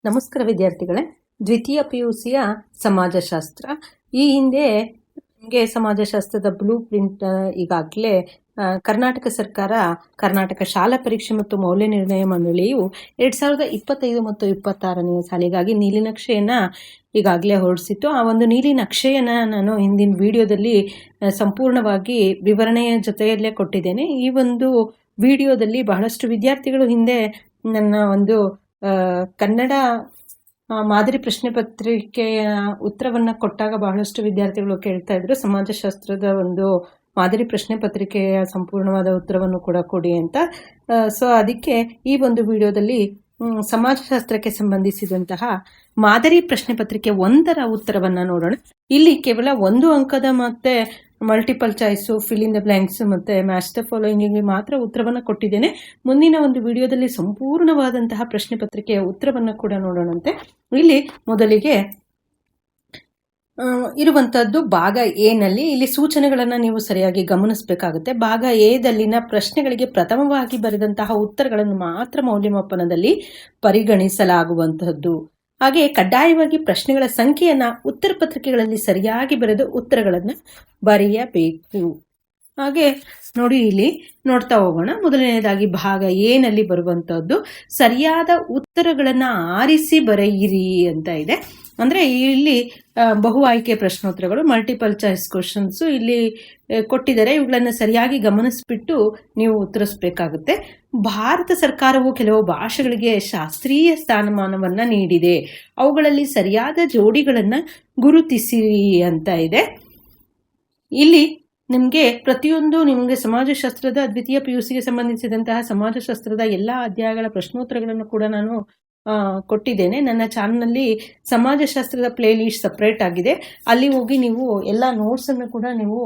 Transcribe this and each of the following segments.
ನಮಸ್ಕಾರ ವಿದ್ಯಾರ್ಥಿಗಳೇ. ದ್ವಿತೀಯ PUCಯ ಸಮಾಜಶಾಸ್ತ್ರ. ಈ ಹಿಂದೆ ನಿಮಗೆ ಸಮಾಜಶಾಸ್ತ್ರದ ಬ್ಲೂ ಪ್ರಿಂಟ್ ಈಗಾಗಲೇ ಕರ್ನಾಟಕ ಸರ್ಕಾರ, ಕರ್ನಾಟಕ ಶಾಲಾ ಪರೀಕ್ಷೆ ಮತ್ತು ಮೌಲ್ಯ ನಿರ್ಣಯ ಮಂಡಳಿಯು 2025 ಮತ್ತು 26ನೇ ಸಾಲಿಗಾಗಿ ನೀಲಿನಕ್ಷೆಯನ್ನು ಈಗಾಗಲೇ ಹೊರಡಿಸಿತ್ತು. ಆ ಒಂದು ನೀಲಿನಕ್ಷೆಯನ್ನು ನಾನು ಹಿಂದಿನ ವಿಡಿಯೋದಲ್ಲಿ ಸಂಪೂರ್ಣವಾಗಿ ವಿವರಣೆಯ ಜೊತೆಯಲ್ಲೇ ಕೊಟ್ಟಿದ್ದೇನೆ. ಈ ಒಂದು ವಿಡಿಯೋದಲ್ಲಿ ಬಹಳಷ್ಟು ವಿದ್ಯಾರ್ಥಿಗಳು ಹಿಂದೆ ನನ್ನ ಒಂದು ಕನ್ನಡ ಮಾದರಿ ಪ್ರಶ್ನೆ ಪತ್ರಿಕೆಯ ಉತ್ತರವನ್ನು ಕೊಟ್ಟಾಗ ಬಹಳಷ್ಟು ವಿದ್ಯಾರ್ಥಿಗಳು ಕೇಳ್ತಾ ಇದ್ರು, ಸಮಾಜಶಾಸ್ತ್ರದ ಒಂದು ಮಾದರಿ ಪ್ರಶ್ನೆ ಪತ್ರಿಕೆಯ ಸಂಪೂರ್ಣವಾದ ಉತ್ತರವನ್ನು ಕೂಡ ಕೊಡಿ ಅಂತ. ಸೊ ಅದಕ್ಕೆ ಈ ಒಂದು ವಿಡಿಯೋದಲ್ಲಿ ಸಮಾಜಶಾಸ್ತ್ರಕ್ಕೆ ಸಂಬಂಧಿಸಿದಂತಹ ಮಾದರಿ ಪ್ರಶ್ನೆ ಪತ್ರಿಕೆ 1ರ ಉತ್ತರವನ್ನು ನೋಡೋಣ. ಇಲ್ಲಿ ಕೇವಲ 1 ಅಂಕದ ಮತ್ತೆ multiple choice, fill in the blanks ಮತ್ತೆ ಮ್ಯಾಚ್ ದ ಫಾಲೋಯಿಂಗ್ಗೆ ಮಾತ್ರ ಉತ್ತರವನ್ನು ಕೊಟ್ಟಿದ್ದೇನೆ. ಮುಂದಿನ ಒಂದು ವಿಡಿಯೋದಲ್ಲಿ ಸಂಪೂರ್ಣವಾದಂತಹ ಪ್ರಶ್ನೆ ಪತ್ರಿಕೆಯ ಉತ್ತರವನ್ನು ಕೂಡ ನೋಡೋಣಂತೆ. ಇಲ್ಲಿ ಮೊದಲಿಗೆ ಇರುವಂತಹದ್ದು ಭಾಗ ಎನಲ್ಲಿ. ಇಲ್ಲಿ ಸೂಚನೆಗಳನ್ನು ನೀವು ಸರಿಯಾಗಿ ಗಮನಿಸಬೇಕಾಗುತ್ತೆ. ಭಾಗ ಎದಲ್ಲಿನ ಪ್ರಶ್ನೆಗಳಿಗೆ ಪ್ರಥಮವಾಗಿ ಬರೆದಂತಹ ಉತ್ತರಗಳನ್ನು ಮಾತ್ರ ಮೌಲ್ಯಮಾಪನದಲ್ಲಿ ಪರಿಗಣಿಸಲಾಗುವಂತಹದ್ದು. ಹಾಗೆ ಕಡ್ಡಾಯವಾಗಿ ಪ್ರಶ್ನೆಗಳ ಸಂಖ್ಯೆಯನ್ನ ಉತ್ತರ ಪತ್ರಿಕೆಗಳಲ್ಲಿ ಸರಿಯಾಗಿ ಬರೆದು ಉತ್ತರಗಳನ್ನು ಬರೆಯಬೇಕು. ಹಾಗೆ ನೋಡಿ, ಇಲ್ಲಿ ನೋಡ್ತಾ ಹೋಗೋಣ. ಮೊದಲನೇದಾಗಿ ಭಾಗ ಎನಲ್ಲಿ ಬರುವಂತಹದ್ದು ಸರಿಯಾದ ಉತ್ತರಗಳನ್ನು ಆರಿಸಿ ಬರೆಯಿರಿ ಅಂತ ಇದೆ. ಅಂದ್ರೆ ಇಲ್ಲಿ ಬಹು ಆಯ್ಕೆ ಪ್ರಶ್ನೋತ್ತರಗಳು, ಮಲ್ಟಿಪಲ್ ಚಾಯ್ಸ್ ಕ್ವಶನ್ಸ್ ಇಲ್ಲಿ ಕೊಟ್ಟಿದ್ದಾರೆ. ಇವುಗಳನ್ನು ಸರಿಯಾಗಿ ಗಮನಿಸ್ಬಿಟ್ಟು ನೀವು ಉತ್ತರಿಸಬೇಕಾಗುತ್ತೆ. ಭಾರತ ಸರ್ಕಾರವು ಕೆಲವು ಭಾಷೆಗಳಿಗೆ ಶಾಸ್ತ್ರೀಯ ಸ್ಥಾನಮಾನವನ್ನ ನೀಡಿದೆ, ಅವುಗಳಲ್ಲಿ ಸರಿಯಾದ ಜೋಡಿಗಳನ್ನ ಗುರುತಿಸಿರಿ ಅಂತ ಇದೆ. ಇಲ್ಲಿ ನಿಮಗೆ ಪ್ರತಿಯೊಂದು ನಿಮಗೆ ಸಮಾಜಶಾಸ್ತ್ರದ ದ್ವಿತೀಯ PUCಗೆ ಸಂಬಂಧಿಸಿದಂತಹ ಸಮಾಜಶಾಸ್ತ್ರದ ಎಲ್ಲ ಅಧ್ಯಾಯಗಳ ಪ್ರಶ್ನೋತ್ತರಗಳನ್ನು ಕೂಡ ನಾನು ಕೊಟ್ಟಿದ್ದೇನೆ. ನನ್ನ ಚಾನಲ್ನಲ್ಲಿ ಸಮಾಜಶಾಸ್ತ್ರದ ಪ್ಲೇ ಲಿಸ್ಟ್ ಸಪ್ರೇಟ್ ಆಗಿದೆ, ಅಲ್ಲಿ ಹೋಗಿ ನೀವು ಎಲ್ಲ ನೋಟ್ಸ್ ಅನ್ನು ಕೂಡ ನೀವು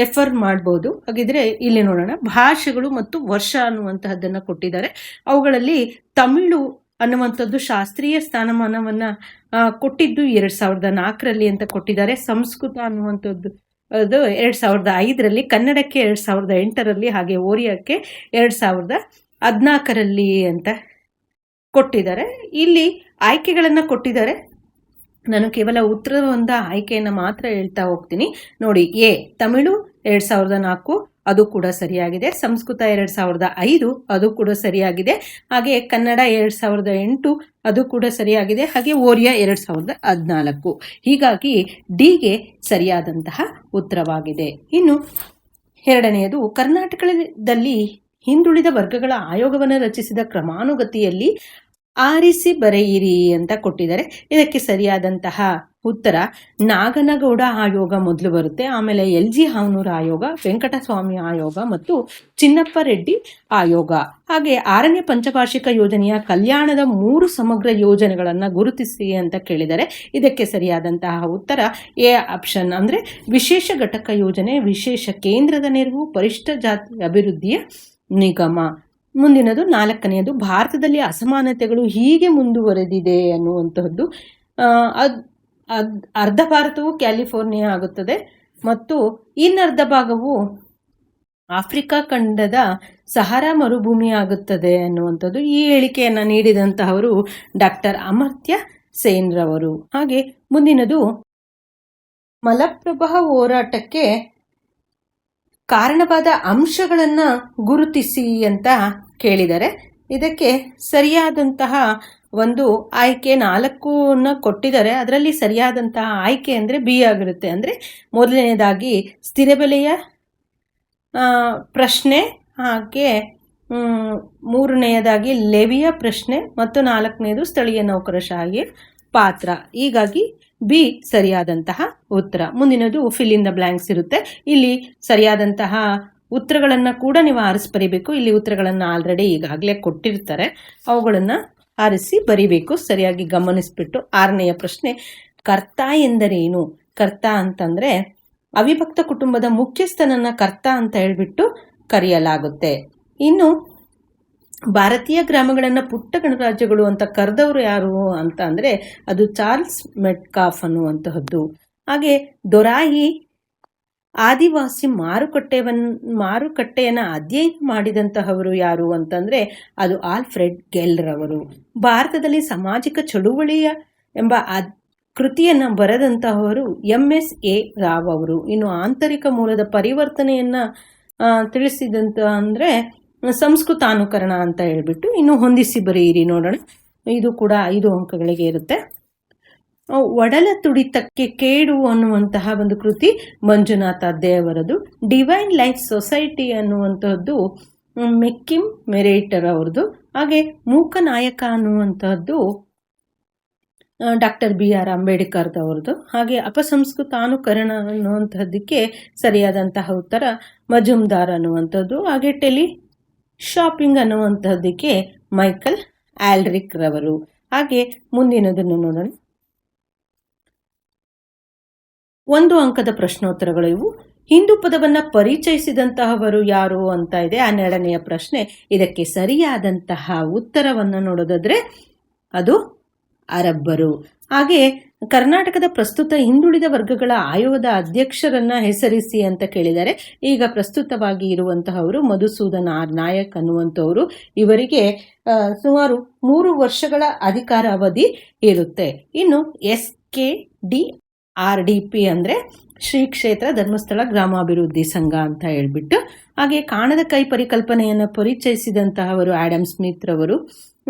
ರೆಫರ್ ಮಾಡ್ಬೋದು. ಹಾಗಿದ್ರೆ ಇಲ್ಲಿ ನೋಡೋಣ. ಭಾಷೆಗಳು ಮತ್ತು ವರ್ಷ ಅನ್ನುವಂತಹದ್ದನ್ನ ಕೊಟ್ಟಿದ್ದಾರೆ. ಅವುಗಳಲ್ಲಿ ತಮಿಳು ಅನ್ನುವಂಥದ್ದು ಶಾಸ್ತ್ರೀಯ ಸ್ಥಾನಮಾನವನ್ನ ಕೊಟ್ಟಿದ್ದು 2004ರಲ್ಲಿ ಅಂತ ಕೊಟ್ಟಿದ್ದಾರೆ. ಸಂಸ್ಕೃತ ಅನ್ನುವಂಥದ್ದು ಅದು 2005ರಲ್ಲಿ, ಕನ್ನಡಕ್ಕೆ 2008ರಲ್ಲಿ, ಹಾಗೆ ಓರಿಯಾಕ್ಕೆ 2014ರಲ್ಲಿ ಅಂತ ಕೊಟ್ಟಿದ್ದಾರೆ. ಇಲ್ಲಿ ಆಯ್ಕೆಗಳನ್ನು ಕೊಟ್ಟಿದ್ದಾರೆ. ನಾನು ಕೇವಲ ಉತ್ತರದ ಆಯ್ಕೆಯನ್ನು ಮಾತ್ರ ಹೇಳ್ತಾ ಹೋಗ್ತೀನಿ. ನೋಡಿ, ಎ ತಮಿಳು 2004 ಅದು ಕೂಡ ಸರಿಯಾಗಿದೆ. ಸಂಸ್ಕೃತ 2005 ಅದು ಕೂಡ ಸರಿಯಾಗಿದೆ. ಹಾಗೆ ಕನ್ನಡ 2008 ಅದು ಕೂಡ ಸರಿಯಾಗಿದೆ. ಹಾಗೆ ಓರಿಯಾ 2014. ಹೀಗಾಗಿ ಡಿಗೆ ಸರಿಯಾದಂತಹ ಉತ್ತರವಾಗಿದೆ. ಇನ್ನು ಎರಡನೆಯದು, ಕರ್ನಾಟಕದಲ್ಲಿ ಹಿಂದುಳಿದ ವರ್ಗಗಳ ಆಯೋಗವನ್ನು ರಚಿಸಿದ ಕ್ರಮಾನುಗತಿಯಲ್ಲಿ ಆರಿಸಿ ಬರೆಯಿರಿ ಅಂತ ಕೊಟ್ಟಿದ್ದಾರೆ. ಇದಕ್ಕೆ ಸರಿಯಾದಂತಹ ಉತ್ತರ ನಾಗನಗೌಡ ಆಯೋಗ ಮೊದಲು ಬರುತ್ತೆ, ಆಮೇಲೆ LG ಹಾವನೂರ ಆಯೋಗ, ವೆಂಕಟಸ್ವಾಮಿ ಆಯೋಗ ಮತ್ತು ಚಿನ್ನಪ್ಪ ರೆಡ್ಡಿ ಆಯೋಗ. ಹಾಗೆ 6ನೇ ಪಂಚವಾರ್ಷಿಕ ಯೋಜನೆಯ ಕಲ್ಯಾಣದ 3 ಸಮಗ್ರ ಯೋಜನೆಗಳನ್ನು ಗುರುತಿಸಿ ಅಂತ ಕೇಳಿದರೆ ಇದಕ್ಕೆ ಸರಿಯಾದಂತಹ ಉತ್ತರ ಎ ಆಪ್ಷನ್, ಅಂದ್ರೆ ವಿಶೇಷ ಘಟಕ ಯೋಜನೆ, ವಿಶೇಷ ಕೇಂದ್ರದ ನೆರವು, ಪರಿಶಿಷ್ಟ ಜಾತಿ ಅಭಿವೃದ್ಧಿಯ ನಿಗಮ. ಮುಂದಿನದು 4ನೇದು, ಭಾರತದಲ್ಲಿ ಅಸಮಾನತೆಗಳು ಹೀಗೆ ಮುಂದುವರೆದಿದೆ ಅನ್ನುವಂತಹದ್ದು. ಅರ್ಧ ಭಾರತವು ಕ್ಯಾಲಿಫೋರ್ನಿಯಾ ಆಗುತ್ತದೆ ಮತ್ತು ಇನ್ನರ್ಧ ಭಾಗವು ಆಫ್ರಿಕಾ ಖಂಡದ ಸಹಾರಾ ಮರುಭೂಮಿ ಆಗುತ್ತದೆ ಅನ್ನುವಂಥದ್ದು. ಈ ಹೇಳಿಕೆಯನ್ನು ನೀಡಿದಂತಹವರು ಡಾಕ್ಟರ್ ಅಮರ್ತ್ಯ ಸೇನ್ ರವರು. ಹಾಗೆ ಮುಂದಿನದು, ಮಲಪ್ರಭಾ ಹೋರಾಟಕ್ಕೆ ಕಾರಣವಾದ ಅಂಶಗಳನ್ನು ಗುರುತಿಸಿ ಅಂತ ಕೇಳಿದರೆ ಇದಕ್ಕೆ ಸರಿಯಾದಂತಹ ಒಂದು ಆಯ್ಕೆ 4 ಕೊಟ್ಟಿದ್ದಾರೆ. ಅದರಲ್ಲಿ ಸರಿಯಾದಂತಹ ಆಯ್ಕೆ ಅಂದರೆ ಬಿ ಆಗಿರುತ್ತೆ. ಅಂದರೆ ಮೊದಲನೇದಾಗಿ ಸ್ಥಿರ ಬೆಲೆಯ ಪ್ರಶ್ನೆ, ಹಾಗೆ 3ನೇದಾಗಿ ಲೆವಿಯ ಪ್ರಶ್ನೆ ಮತ್ತು 4ನೇದು ಸ್ಥಳೀಯ ನೌಕರಶಾಹಿಯ ಪಾತ್ರ. ಹೀಗಾಗಿ ಬಿ ಸರಿಯಾದಂತಹ ಉತ್ತರ. ಮುಂದಿನದು ಫಿಲ್ ಇನ್ ದ ಬ್ಲ್ಯಾಂಕ್ಸ್ ಇರುತ್ತೆ. ಇಲ್ಲಿ ಸರಿಯಾದಂತಹ ಉತ್ತರಗಳನ್ನು ಕೂಡ ನೀವು ಆರಿಸಿ ಬರಿಬೇಕು. ಇಲ್ಲಿ ಉತ್ತರಗಳನ್ನು ಆಲ್ರೆಡಿ ಈಗಾಗಲೇ ಕೊಟ್ಟಿರ್ತಾರೆ, ಅವುಗಳನ್ನು ಆರಿಸಿ ಬರಿಬೇಕು. ಸರಿಯಾಗಿ ಗಮನಿಸ್ಬಿಟ್ಟು 6ನೆಯ ಪ್ರಶ್ನೆ, ಕರ್ತ ಎಂದರೇನು? ಕರ್ತ ಅಂತಂದ್ರೆ ಅವಿಭಕ್ತ ಕುಟುಂಬದ ಮುಖ್ಯಸ್ಥನನ್ನ ಕರ್ತ ಅಂತ ಹೇಳ್ಬಿಟ್ಟು ಕರೆಯಲಾಗುತ್ತೆ. ಇನ್ನು ಭಾರತೀಯ ಗ್ರಾಮಗಳನ್ನು ಪುಟ್ಟ ಗಣರಾಜ್ಯಗಳು ಅಂತ ಕರೆದವರು ಯಾರು ಅಂತ ಅಂದ್ರೆ ಅದು ಚಾರ್ಲ್ಸ್ ಮೆಟ್ಕಾಫ್ ಅನ್ನುವಂತಹದ್ದು. ಹಾಗೆ ದೊರಾಯಿ ಆದಿವಾಸಿ ಮಾರುಕಟ್ಟೆಯನ್ನು ಅಧ್ಯಯನ ಮಾಡಿದಂತಹವರು ಯಾರು ಅಂತಂದ್ರೆ ಅದು ಆಲ್ಫ್ರೆಡ್ ಗೆಲ್ರವರು. ಭಾರತದಲ್ಲಿ ಸಾಮಾಜಿಕ ಚಳುವಳಿಯ ಎಂಬ ಕೃತಿಯನ್ನು ಬರೆದಂತಹವರು MS.A. ರಾವ್ ಅವರು. ಇನ್ನು ಆಂತರಿಕ ಮೂಲದ ಪರಿವರ್ತನೆಯನ್ನ ತಿಳಿಸಿದಂತ ಅಂದ್ರೆ ಸಂಸ್ಕೃತಾನುಕರಣ ಅಂತ ಹೇಳ್ಬಿಟ್ಟು ಇನ್ನು ಹೊಂದಿಸಿ ಬರೆಯಿರಿ ನೋಡೋಣ. ಇದು ಕೂಡ 5 ಅಂಕಗಳಿಗೆ ಇರುತ್ತೆ. ಒಡಲ ತುಡಿತಕ್ಕೆ ಕೇಡು ಅನ್ನುವಂತಹ ಒಂದು ಕೃತಿ ಮಂಜುನಾಥ ದೇವರದು. ಡಿವೈನ್ ಲೈಫ್ ಸೊಸೈಟಿ ಅನ್ನುವಂತಹದ್ದು ಮೆಕ್ಕಿಮ್ ಮೆರೇಟರ್ ಅವ್ರದ್ದು. ಹಾಗೆ ಮೂಕನಾಯಕ ಅನ್ನುವಂತಹದ್ದು ಡಾಕ್ಟರ್ BR ಅಂಬೇಡ್ಕರ್ದವ್ರದ್ದು. ಹಾಗೆ ಅಪಸಂಸ್ಕೃತಾನುಕರಣ ಅನ್ನುವಂತಹದ್ದಕ್ಕೆ ಸರಿಯಾದಂತಹ ಉತ್ತರ ಮಜುಮ್ದಾರ್ ಅನ್ನುವಂಥದ್ದು. ಹಾಗೆ ಶಾಪಿಂಗ್ ಅನ್ನುವಂತಹದ್ದಕ್ಕೆ ಮೈಕಲ್ ಆಲ್ರಿಕ್ ರವರು. ಹಾಗೆ ಮುಂದಿನದನ್ನು ನೋಡೋಣ. 1 ಅಂಕದ ಪ್ರಶ್ನೋತ್ತರಗಳು ಇವು. ಹಿಂದೂ ಪದವನ್ನ ಪರಿಚಯಿಸಿದಂತಹವರು ಯಾರು ಅಂತ ಇದೆ 12ನೆಯ ಪ್ರಶ್ನೆ. ಇದಕ್ಕೆ ಸರಿಯಾದಂತಹ ಉತ್ತರವನ್ನು ನೋಡೋದಾದ್ರೆ ಅದು ಅರಬ್ಬರು. ಹಾಗೆ ಕರ್ನಾಟಕದ ಪ್ರಸ್ತುತ ಹಿಂದುಳಿದ ವರ್ಗಗಳ ಆಯೋಗದ ಅಧ್ಯಕ್ಷರನ್ನ ಹೆಸರಿಸಿ ಅಂತ ಕೇಳಿದ್ದಾರೆ. ಈಗ ಪ್ರಸ್ತುತವಾಗಿ ಇರುವಂತಹವರು ಮಧುಸೂದನ್ ಆರ್ ನಾಯಕ್ ಅನ್ನುವಂಥವರು. ಇವರಿಗೆ ಸುಮಾರು 3 ವರ್ಷಗಳ ಅಧಿಕಾರ ಅವಧಿ ಇರುತ್ತೆ. ಇನ್ನು SKDRDP ಅಂದ್ರೆ ಶ್ರೀ ಕ್ಷೇತ್ರ ಧರ್ಮಸ್ಥಳ ಗ್ರಾಮಾಭಿವೃದ್ಧಿ ಸಂಘ ಅಂತ ಹೇಳ್ಬಿಟ್ಟು. ಹಾಗೆ ಕಾಣದ ಕೈ ಪರಿಕಲ್ಪನೆಯನ್ನು ಪರಿಚಯಿಸಿದಂತಹವರು ಆಡಮ್ ಸ್ಮಿತ್ ರವರು.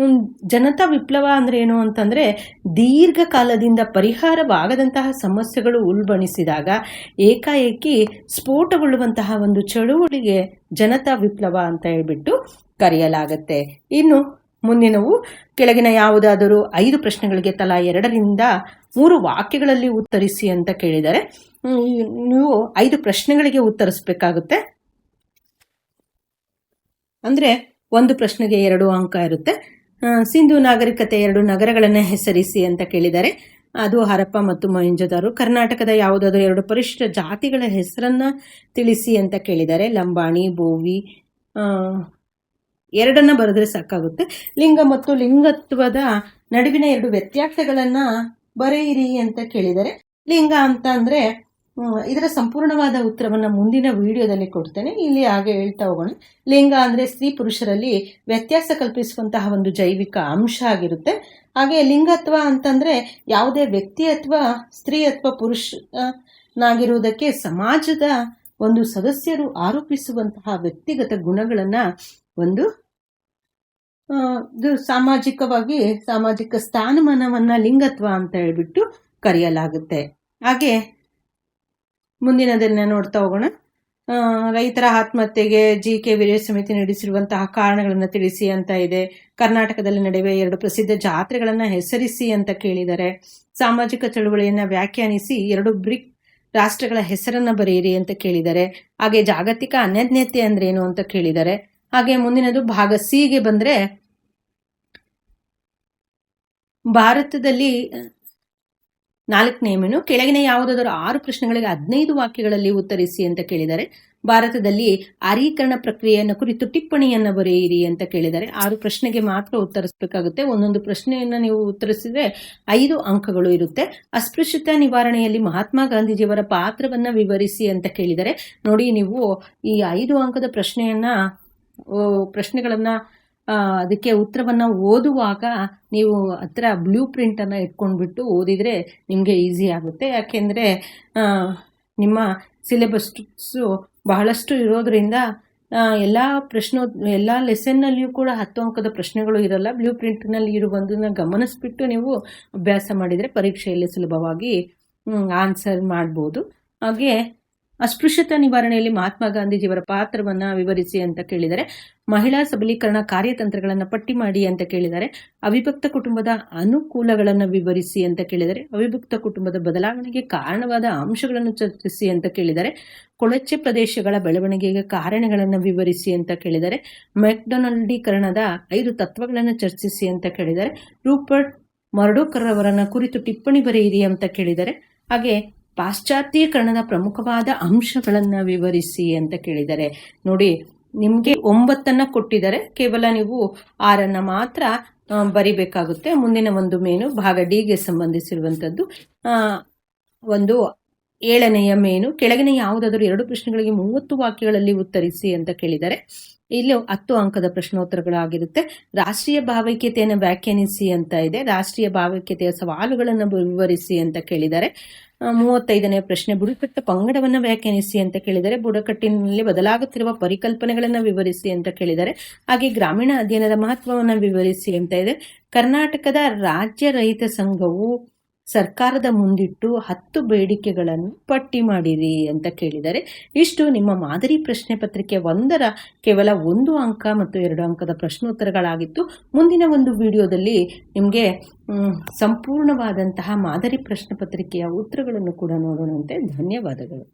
ಜನತಾ ವಿಪ್ಲವ ಅಂದ್ರೆ ಏನು ಅಂತಂದ್ರೆ ದೀರ್ಘಕಾಲದಿಂದ ಪರಿಹಾರವಾಗದಂತಹ ಸಮಸ್ಯೆಗಳು ಉಲ್ಬಣಿಸಿದಾಗ ಏಕಾಏಕಿ ಸ್ಫೋಟಗೊಳ್ಳುವಂತಹ ಒಂದು ಚಳುವಳಿಗೆ ಜನತಾ ವಿಪ್ಲವ ಅಂತ ಹೇಳ್ಬಿಟ್ಟು ಕರೆಯಲಾಗತ್ತೆ. ಇನ್ನು ಮುಂದಿನವು ಕೆಳಗಿನ ಯಾವುದಾದರೂ 5 ಪ್ರಶ್ನೆಗಳಿಗೆ ತಲಾ 2ರಿಂದ 3 ವಾಕ್ಯಗಳಲ್ಲಿ ಉತ್ತರಿಸಿ ಅಂತ ಕೇಳಿದರೆ ನೀವು 5 ಪ್ರಶ್ನೆಗಳಿಗೆ ಉತ್ತರಿಸಬೇಕಾಗುತ್ತೆ. ಅಂದ್ರೆ 1 ಪ್ರಶ್ನೆಗೆ 2 ಅಂಕ ಇರುತ್ತೆ. ಸಿಂಧು ನಾಗರಿಕತೆ 2 ನಗರಗಳನ್ನು ಹೆಸರಿಸಿ ಅಂತ ಕೇಳಿದರೆ ಅದು ಹರಪ್ಪ ಮತ್ತು ಮೊಹೆಂಜೊದಾರೋ. ಕರ್ನಾಟಕದ ಯಾವುದಾದ್ರೂ 2 ಪರಿಶಿಷ್ಟ ಜಾತಿಗಳ ಹೆಸರನ್ನ ತಿಳಿಸಿ ಅಂತ ಕೇಳಿದರೆ ಲಂಬಾಣಿ, ಬೋವಿ. 2 ಬರೆದ್ರೆ ಸಾಕಾಗುತ್ತೆ. ಲಿಂಗ ಮತ್ತು ಲಿಂಗತ್ವದ ನಡುವಿನ 2 ವ್ಯತ್ಯಾಸಗಳನ್ನ ಬರೆಯಿರಿ ಅಂತ ಕೇಳಿದರೆ ಲಿಂಗ ಅಂತ ಅಂದ್ರೆ ಇದರ ಸಂಪೂರ್ಣವಾದ ಉತ್ತರವನ್ನು ಮುಂದಿನ ವಿಡಿಯೋದಲ್ಲಿ ಕೊಡ್ತೇನೆ. ಇಲ್ಲಿ ಹಾಗೆ ಹೇಳ್ತಾ ಹೋಗೋಣ. ಲಿಂಗ ಅಂದ್ರೆ ಸ್ತ್ರೀ ಪುರುಷರಲ್ಲಿ ವ್ಯತ್ಯಾಸ ಕಲ್ಪಿಸುವಂತಹ ಒಂದು ಜೈವಿಕ ಅಂಶ ಆಗಿರುತ್ತೆ. ಹಾಗೆ ಲಿಂಗತ್ವ ಅಂತಂದ್ರೆ ಯಾವುದೇ ವ್ಯಕ್ತಿ ಅಥವಾ ಸ್ತ್ರೀ ಅಥವಾ ಪುರುಷನಾಗಿರುವುದಕ್ಕೆ ಸಮಾಜದ ಒಂದು ಸದಸ್ಯರು ಆರೋಪಿಸುವಂತಹ ವ್ಯಕ್ತಿಗತ ಗುಣಗಳನ್ನ ಒಂದು ಸಾಮಾಜಿಕ ಸ್ಥಾನಮಾನವನ್ನ ಲಿಂಗತ್ವ ಅಂತ ಹೇಳ್ಬಿಟ್ಟು ಕರೆಯಲಾಗುತ್ತೆ. ಹಾಗೆ ಮುಂದಿನದನ್ನ ನೋಡ್ತಾ ಹೋಗೋಣ. ರೈತರ ಆತ್ಮಹತ್ಯೆಗೆ GK ವೀರ್ಯ ಸಮಿತಿ ನಡೆಸಿರುವಂತಹ ಕಾರಣಗಳನ್ನು ತಿಳಿಸಿ ಅಂತ ಇದೆ. ಕರ್ನಾಟಕದಲ್ಲಿ ನಡೆಯುವ 2 ಪ್ರಸಿದ್ಧ ಜಾತ್ರೆಗಳನ್ನ ಹೆಸರಿಸಿ ಅಂತ ಕೇಳಿದರೆ. ಸಾಮಾಜಿಕ ಚಳುವಳಿಯನ್ನ ವ್ಯಾಖ್ಯಾನಿಸಿ 2 ಬ್ರಿಕ್ ರಾಷ್ಟ್ರಗಳ ಹೆಸರನ್ನ ಬರೆಯಿರಿ ಅಂತ ಕೇಳಿದರೆ. ಹಾಗೆ ಜಾಗತಿಕ ಅನನ್ಯತೆ ಅಂದ್ರೆ ಏನು ಅಂತ ಕೇಳಿದರೆ. ಹಾಗೆ ಮುಂದಿನದು ಭಾಗ C ಗೆ ಬಂದ್ರೆ ಭಾರತದಲ್ಲಿ 4ನೇ ಮೆನು ಕೆಳಗಿನ ಯಾವುದಾದರೂ 6 ಪ್ರಶ್ನೆಗಳಿಗೆ 15 ವಾಕ್ಯಗಳಲ್ಲಿ ಉತ್ತರಿಸಿ ಅಂತ ಕೇಳಿದರೆ. ಭಾರತದಲ್ಲಿ ಆರೀಕರಣ ಪ್ರಕ್ರಿಯೆಯನ್ನು ಕುರಿತು ಟಿಪ್ಪಣಿಯನ್ನ ಬರೆಯಿರಿ ಅಂತ ಕೇಳಿದರೆ. 6 ಪ್ರಶ್ನೆಗೆ ಮಾತ್ರ ಉತ್ತರಿಸಬೇಕಾಗುತ್ತೆ. ಒಂದೊಂದು ಪ್ರಶ್ನೆಯನ್ನ ನೀವು ಉತ್ತರಿಸಿದ್ರೆ 5 ಅಂಕಗಳು ಇರುತ್ತೆ. ಅಸ್ಪೃಶ್ಯತಾ ನಿವಾರಣೆಯಲ್ಲಿ ಮಹಾತ್ಮ ಗಾಂಧೀಜಿಯವರ ಪಾತ್ರವನ್ನ ವಿವರಿಸಿ ಅಂತ ಕೇಳಿದರೆ ನೋಡಿ, ನೀವು ಈ 5 ಅಂಕದ ಪ್ರಶ್ನೆಗಳನ್ನ ಅದಕ್ಕೆ ಉತ್ತರವನ್ನ ಓದುವಾಗ ನೀವು ಹತ್ರ ಬ್ಲೂ ಪ್ರಿಂಟ್ ಅನ್ನ ಇಟ್ಕೊಂಡ್ಬಿಟ್ಟು ಓದಿದ್ರೆ ನಿಮ್ಗೆ ಈಸಿ ಆಗುತ್ತೆ. ಯಾಕೆಂದ್ರೆ ನಿಮ್ಮ ಸಿಲೆಬಸ್ ಬಹಳಷ್ಟು ಇರೋದ್ರಿಂದ ಎಲ್ಲ ಲೆಸನ್ನಲ್ಲಿಯೂ ಕೂಡ 10 ಅಂಕದ ಪ್ರಶ್ನೆಗಳು ಇರಲ್ಲ. ಬ್ಲೂ ಪ್ರಿಂಟ್ನಲ್ಲಿ ಇರುವುದನ್ನ ಗಮನಿಸ್ಬಿಟ್ಟು ನೀವು ಅಭ್ಯಾಸ ಮಾಡಿದರೆ ಪರೀಕ್ಷೆಯಲ್ಲಿ ಸುಲಭವಾಗಿ ಆನ್ಸರ್ ಮಾಡ್ಬೋದು. ಹಾಗೆ ಅಸ್ಪೃಶ್ಯತಾ ನಿವಾರಣೆಯಲ್ಲಿ ಮಹಾತ್ಮ ಗಾಂಧೀಜಿಯವರ ಪಾತ್ರವನ್ನ ವಿವರಿಸಿ ಅಂತ ಕೇಳಿದರೆ. ಮಹಿಳಾ ಸಬಲೀಕರಣ ಕಾರ್ಯತಂತ್ರಗಳನ್ನು ಪಟ್ಟಿ ಮಾಡಿ ಅಂತ ಕೇಳಿದರೆ. ಅವಿಭಕ್ತ ಕುಟುಂಬದ ಅನುಕೂಲಗಳನ್ನು ವಿವರಿಸಿ ಅಂತ ಕೇಳಿದರೆ. ಅವಿಭಕ್ತ ಕುಟುಂಬದ ಬದಲಾವಣೆಗೆ ಕಾರಣವಾದ ಅಂಶಗಳನ್ನು ಚರ್ಚಿಸಿ ಅಂತ ಕೇಳಿದರೆ. ಕೊಳಚೆ ಪ್ರದೇಶಗಳ ಬೆಳವಣಿಗೆಗೆ ಕಾರಣಗಳನ್ನು ವಿವರಿಸಿ ಅಂತ ಕೇಳಿದರೆ. ಮೆಕ್ಡೊನಾಲ್ಡೀಕರಣದ 5 ತತ್ವಗಳನ್ನು ಚರ್ಚಿಸಿ ಅಂತ ಕೇಳಿದರೆ. ರೂಪರ್ಟ್ ಮರ್ಡೋಕರ್ ಅವರನ್ನ ಕುರಿತು ಟಿಪ್ಪಣಿ ಬರೆಯಿರಿ ಅಂತ ಕೇಳಿದರೆ. ಹಾಗೆ ಪಾಶ್ಚಾತ್ಯೀಕರಣದ ಪ್ರಮುಖವಾದ ಅಂಶಗಳನ್ನ ವಿವರಿಸಿ ಅಂತ ಕೇಳಿದರೆ. ನೋಡಿ, ನಿಮ್ಗೆ 9 ಕೊಟ್ಟಿದ್ದಾರೆ, ಕೇವಲ ನೀವು 6 ಮಾತ್ರ ಬರಿಬೇಕಾಗುತ್ತೆ. ಮುಂದಿನ ಒಂದು ಮೇನು ಭಾಗ D ಗೆ ಸಂಬಂಧಿಸಿರುವಂತದ್ದು ಒಂದು ಏಳನೆಯ ಮೇನು, ಕೆಳಗಿನ ಯಾವುದಾದರೂ 2 ಪ್ರಶ್ನೆಗಳಿಗೆ 30 ವಾಕ್ಯಗಳಲ್ಲಿ ಉತ್ತರಿಸಿ ಅಂತ ಕೇಳಿದ್ದಾರೆ. ಇಲ್ಲಿ 10 ಅಂಕದ ಪ್ರಶ್ನೋತ್ತರಗಳಾಗಿರುತ್ತೆ. ರಾಷ್ಟ್ರೀಯ ಭಾವೈಕ್ಯತೆಯನ್ನು ವ್ಯಾಖ್ಯಾನಿಸಿ ಅಂತ ಇದೆ. ರಾಷ್ಟ್ರೀಯ ಭಾವೈಕ್ಯತೆಯ ಸವಾಲುಗಳನ್ನು ವಿವರಿಸಿ ಅಂತ ಕೇಳಿದ್ದಾರೆ. 35ನೇ ಪ್ರಶ್ನೆ, ಬುಡಕಟ್ಟು ಪಂಗಡವನ್ನು ವ್ಯಾಖ್ಯಾನಿಸಿ ಅಂತ ಕೇಳಿದರೆ. ಬುಡಕಟ್ಟಿನಲ್ಲಿ ಬದಲಾಗುತ್ತಿರುವ ಪರಿಕಲ್ಪನೆಗಳನ್ನು ವಿವರಿಸಿ ಅಂತ ಕೇಳಿದರೆ. ಹಾಗೆ ಗ್ರಾಮೀಣ ಅಧ್ಯಯನದ ಮಹತ್ವವನ್ನು ವಿವರಿಸಿ ಅಂತ ಇದೆ. ಕರ್ನಾಟಕದ ರಾಜ್ಯ ರೈತ ಸಂಘವು ಸರ್ಕಾರದ ಮುಂದಿಟ್ಟು 10 ಬೇಡಿಕೆಗಳನ್ನು ಪಟ್ಟಿ ಮಾಡಿರಿ ಅಂತ ಕೇಳಿದರೆ. ಇಷ್ಟು ನಿಮ್ಮ ಮಾದರಿ ಪ್ರಶ್ನೆ ಪತ್ರಿಕೆ 1ರ ಕೇವಲ 1 ಅಂಕ ಮತ್ತು 2 ಅಂಕದ ಪ್ರಶ್ನೋತ್ತರಗಳಾಗಿತ್ತು. ಮುಂದಿನ ಒಂದು ವಿಡಿಯೋದಲ್ಲಿ ನಿಮಗೆ ಸಂಪೂರ್ಣವಾದಂತಹ ಮಾದರಿ ಪ್ರಶ್ನೆ ಪತ್ರಿಕೆಯ ಉತ್ತರಗಳನ್ನು ಕೂಡ ನೋಡೋಣಂತೆ. ಧನ್ಯವಾದಗಳು.